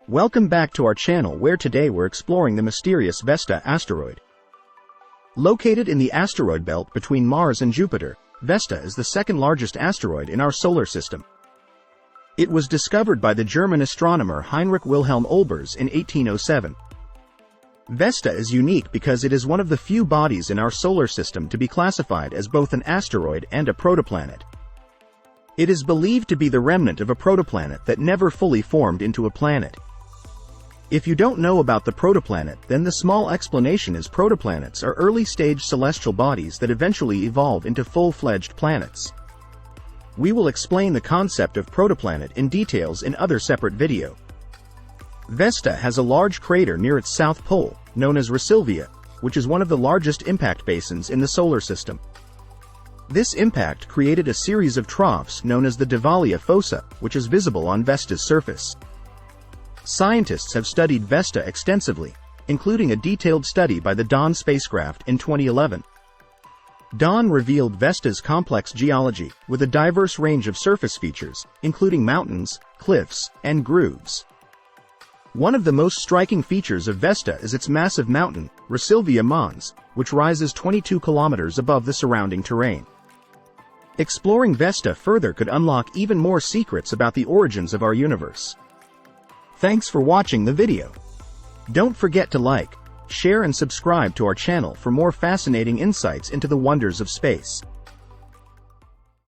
Welcome back to our channel, where today we're exploring the mysterious Vesta asteroid. Located in the asteroid belt between Mars and Jupiter, Vesta is the second largest asteroid in our solar system. It was discovered by the German astronomer Heinrich Wilhelm Olbers in 1807. Vesta is unique because it is one of the few bodies in our solar system to be classified as both an asteroid and a protoplanet. It is believed to be the remnant of a protoplanet that never fully formed into a planet. If you don't know about the protoplanet, then the small explanation is protoplanets are early-stage celestial bodies that eventually evolve into full-fledged planets. We will explain the concept of protoplanet in details in other separate video. Vesta has a large crater near its south pole, known as Sylvia, which is one of the largest impact basins in the solar system. This impact created a series of troughs known as the Davalia fossa, which is visible on Vesta's surface. Scientists have studied Vesta extensively, including a detailed study by the Dawn spacecraft in 2011. Dawn revealed Vesta's complex geology, with a diverse range of surface features, including mountains, cliffs, and grooves. One of the most striking features of Vesta is its massive mountain, Sylvia Mons, which rises 22 kilometers above the surrounding terrain. Exploring Vesta further could unlock even more secrets about the origins of our universe. Thanks for watching the video. Don't forget to like, share and subscribe to our channel for more fascinating insights into the wonders of space.